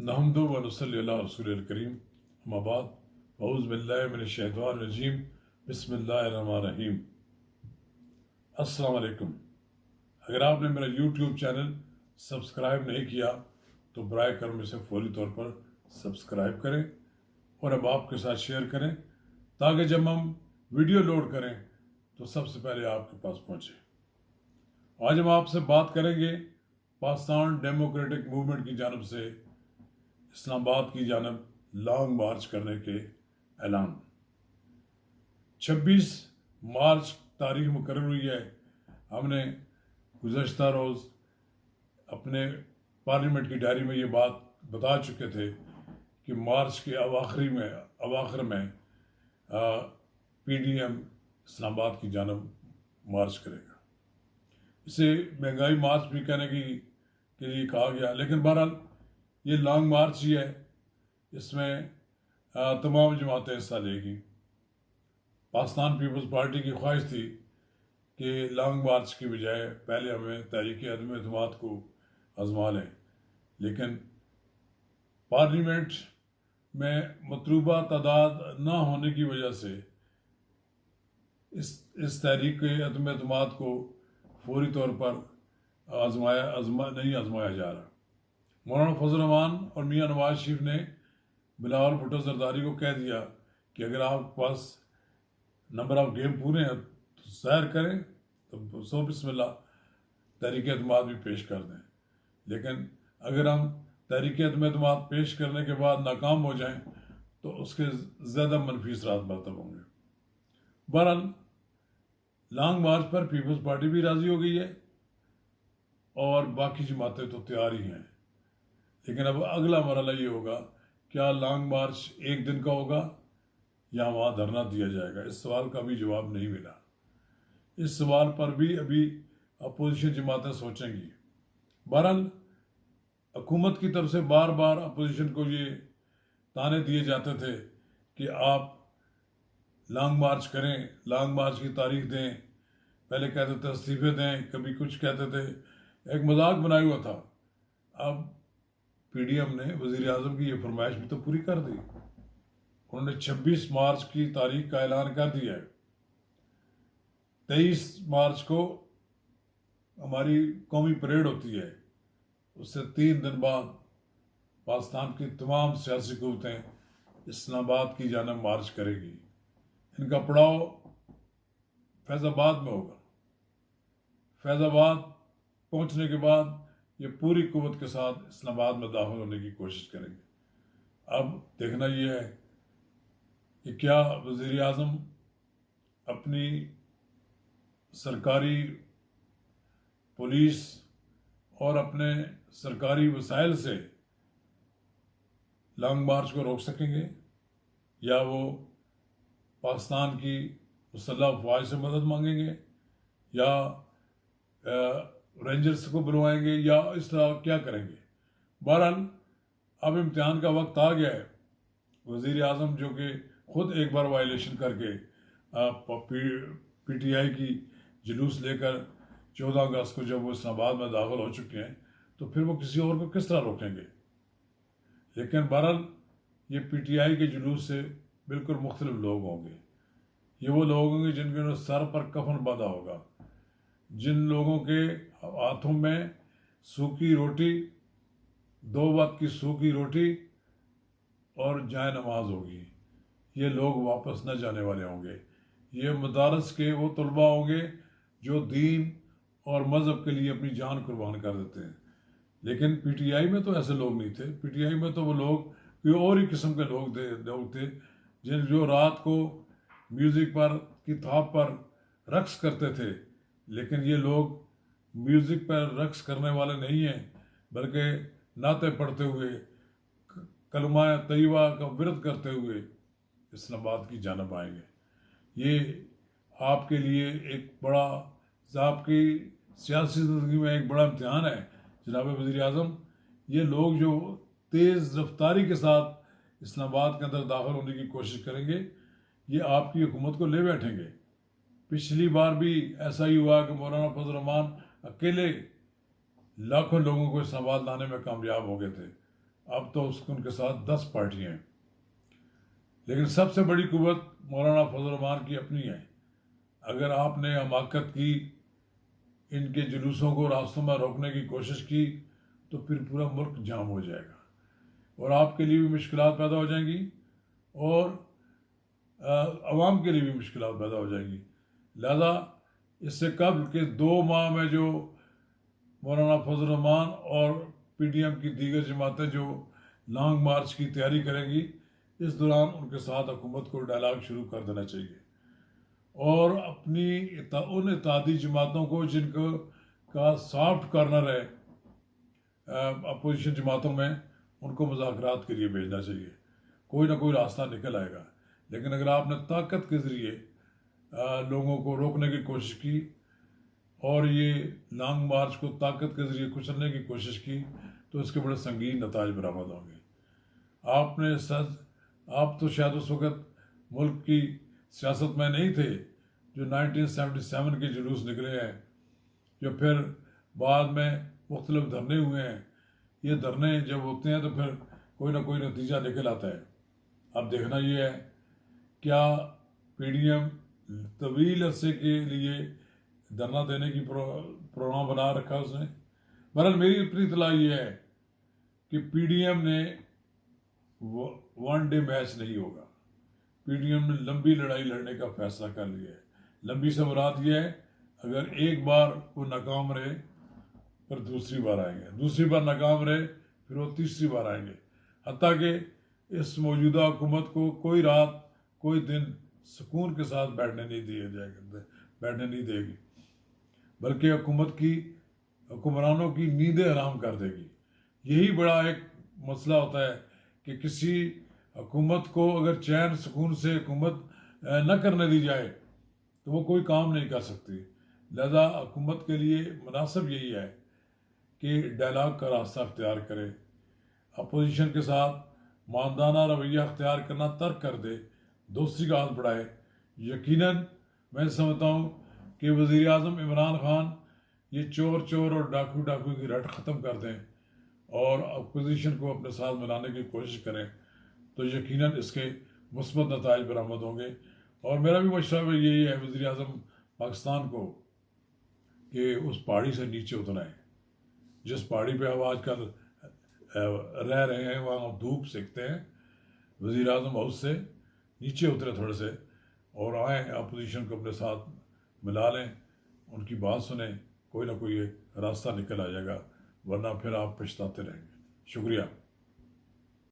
नहमदु व नुसल्ली अला रसूलिल करीम अम्मा बाद औज़ु बिल्लाहि मिनश शैतानिर रजीम बिस्मिल्लाहिर रहमानिर रहीम। अस्सलाम वालेकुम। अगर आपने मेरा यूट्यूब चैनल सब्सक्राइब नहीं किया तो बराए करम इसे फौरी तौर पर सब्सक्राइब करें और अब आपके साथ शेयर करें ताकि जब हम वीडियो लोड करें तो सबसे पहले आपके पास पहुंचे। आज हम आपसे बात करेंगे पाकिस्तान डेमोक्रेटिक मूवमेंट की जानब से इस्लामाबाद की जानब लॉन्ग मार्च करने के ऐलान। 26 मार्च तारीख मुकर्रर हुई है। हमने गुज़श्ता रोज़ अपने पार्लियामेंट की डायरी में ये बात बता चुके थे कि मार्च के अवाखिर में PDM इस्लामाबाद की जानब मार्च करेगा। इसे महंगाई मार्च भी कहने के लिए कहा गया, लेकिन बहरहाल ये लॉन्ग मार्च ही है। इसमें तमाम जमातें हिस्सा लेगी। पाकिस्तान पीपल्स पार्टी की ख्वाहिश थी कि लॉन्ग मार्च की बजाय पहले हमें तहरीक अदम एतमाद को आजमा लें, लेकिन पार्लियामेंट में मतलूबा तादाद ना होने की वजह से इस तहरीक अदम एतमाद को फौरी तौर पर नहीं आजमाया जा रहा। मौलाना फजल रहमान और मियाँ नवाज शरीफ ने बिलावल भुट्टो जरदारी को कह दिया कि अगर आपके पास नंबर ऑफ गेम पूरे हैं तो सैर करें, तो सो बिस्मिल्लाह तहरीक एतमाद भी पेश कर दें। लेकिन अगर हम तहरीक एतमाद पेश करने के बाद नाकाम हो जाएं तो उसके ज़्यादा मनफी असरात मरतब होंगे। बहरहाल लॉन्ग मार्च पर पीपल्स पार्टी भी राज़ी हो गई है और बाकी जमातें तो तैयार ही हैं। लेकिन अब अगला मरहला ये होगा, क्या लॉन्ग मार्च एक दिन का होगा या वहाँ धरना दिया जाएगा? इस सवाल का भी जवाब नहीं मिला। इस सवाल पर भी अभी अपोजिशन जमातें सोचेंगी। बहरहाल हुकूमत की तरफ से बार बार अपोजिशन को ये ताने दिए जाते थे कि आप लॉन्ग मार्च करें, लॉन्ग मार्च की तारीख दें। पहले कहते थे इस्तीफे दें, कभी कुछ कहते थे, एक मजाक बनाया हुआ था। अब PDM ने वज़ीर आज़म की ये फरमाइश भी तो पूरी कर दी। उन्होंने 26 मार्च की तारीख का ऐलान कर दिया है। 23 मार्च को हमारी कौमी परेड होती है, उससे 3 दिन बाद पाकिस्तान की तमाम सियासी कुव्वतें इस्लामाबाद की जानब मार्च करेगी। इनका पड़ाव फैज़ाबाद में होगा। फैज़ाबाद पहुंचने के बाद ये पूरी कुव्वत के साथ इस्लामाबाद में दाखिल होने की कोशिश करेंगे। अब देखना यह है कि क्या वज़ीर आज़म अपनी सरकारी पुलिस और अपने सरकारी वसाइल से लॉन्ग मार्च को रोक सकेंगे या वो पाकिस्तान की मुसल्लह अफवाज से मदद मांगेंगे या रेंजर्स को बुलवाएंगे या इस तरह क्या करेंगे। बहरहाल अब इम्तिहान का वक्त आ गया है। वज़ीर आज़म जो कि ख़ुद एक बार वायलेशन करके PTI की जुलूस लेकर 14 अगस्त को जब वो इस्लामाबाद में दाखिल हो चुके हैं तो फिर वो किसी और को किस तरह रोकेंगे। लेकिन बहरहाल ये PTI के जुलूस से बिल्कुल मुख्तलिफ लोग होंगे। ये वो लोग होंगे जिनके सर पर कफन बांधा होगा, जिन लोगों के हाथों में सूखी रोटी, 2 वक्त की सूखी रोटी और जाए नमाज होगी। ये लोग वापस न जाने वाले होंगे। ये मदारस के वो तलबा होंगे जो दीन और मज़हब के लिए अपनी जान कुर्बान कर देते हैं। लेकिन PTI में तो ऐसे लोग नहीं थे। PTI में तो वो लोग कोई और ही किस्म के लोग थे जो रात को म्यूज़िक पर की थाप पर रक्स करते थे। लेकिन ये लोग म्यूज़िक पर रक्स करने वाले नहीं हैं, बल्कि नाते पढ़ते हुए, कलमा तैयबा का विरद करते हुए इस्लामाबाद की जानब आएंगे। ये आपके लिए एक बड़ा, आपकी सियासी ज़िंदगी में एक बड़ा इम्तिहान है जनाब वज़ीर आज़म। ये लोग जो तेज़ रफ्तारी के साथ इस्लामाबाद के अंदर दाखिल होने की कोशिश करेंगे, ये आपकी हुकूमत को ले बैठेंगे। पिछली बार भी ऐसा ही हुआ कि मौलाना फजल रहमान अकेले लाखों लोगों को इस्लामाबाद लाने में कामयाब हो गए थे। अब तो उसके उनके साथ 10 पार्टियां हैं, लेकिन सबसे बड़ी कुव्वत मौलाना फजल रहमान की अपनी है। अगर आपने हमाकत की, इनके जुलूसों को रास्तों में रोकने की कोशिश की, तो फिर पूरा मुल्क जाम हो जाएगा और आपके लिए भी मुश्किलात पैदा हो जाएंगी और अवाम के लिए भी मुश्किलात पैदा हो जाएंगी। लिहाजा इससे कबल के 2 माह में जो मौलाना फजल रहमान और PDM की दीगर जमातें जो लॉन्ग मार्च की तैयारी करेंगी, इस दौरान उनके साथ हुकूमत को डायलाग शुरू कर देना चाहिए और अपनी उन इत्तेहादी जमातों को जिनको का सॉफ्ट कॉर्नर है अपोजिशन जमातों में, उनको मुज़ाकरात के लिए भेजना चाहिए। कोई ना कोई रास्ता निकल आएगा। लेकिन अगर आपने ताकत के ज़रिए लोगों को रोकने की कोशिश की और ये लॉन्ग मार्च को ताकत के ज़रिए कुचलने की कोशिश की, तो इसके बड़े संगीन नताज बरामद होंगे। आप तो शायद उस वक़्त मुल्क की सियासत में नहीं थे जो 1977 के जुलूस निकले हैं, जो फिर बाद में मुख्तलिफ धरने हुए हैं। ये धरने जब होते हैं तो फिर कोई ना कोई नतीजा निकल आता है। अब देखना ये है, क्या PDM तवील अरसे के लिए धरना देने की प्रोग्राम बना रखा उसने। बहरहाल मेरी अपनी इतला ये है कि PDM ने 1 डे मैच नहीं होगा। PDM ने लंबी लड़ाई लड़ने का फैसला कर लिया है। लंबी से मुराद ये है, अगर एक बार वो नाकाम रहे फिर दूसरी बार आएंगे, दूसरी बार नाकाम रहे फिर वो तीसरी बार आएंगे, हत्ता कि इस मौजूदा हुकूमत को कोई रात कोई दिन सुकून के साथ बैठने नहीं देगी, बल्कि हुक्मरानों की नींदें हराम कर देगी। यही बड़ा एक मसला होता है कि किसी हुकूमत को अगर चैन सुकून से हुकूमत न करने दी जाए तो वो कोई काम नहीं कर सकती। लिहाजा हुकूमत के लिए मुनासिब यही है कि डायलॉग का रास्ता अख्तियार करे, अपोजिशन के साथ मानदाना रवैया अख्तियार करना तर्क कर दे, दोस्ती का हाथ बढ़ाए। यकीनन मैं समझता हूँ कि वज़ीर आज़म इमरान खान ये चोर और डाकू की रट ख़त्म कर दें और अपोजिशन को अपने साथ मिलाने की कोशिश करें, तो यकीनन इसके मुस्बत नताइज बरामद होंगे। और मेरा भी मशवरा यही है वज़ीर आज़म पाकिस्तान को कि उस पहाड़ी से नीचे उतरें। जिस पहाड़ी पे हम आजकल रह रहे हैं वहाँ धूप सेकते हैं, वज़ीर आज़म हाउस से नीचे उतरे थोड़े से और आएँ, अपोजिशन को अपने साथ मिला लें, उनकी बात सुने, कोई ना कोई रास्ता निकल आ जाएगा, वरना फिर आप पछताते रहेंगे। शुक्रिया।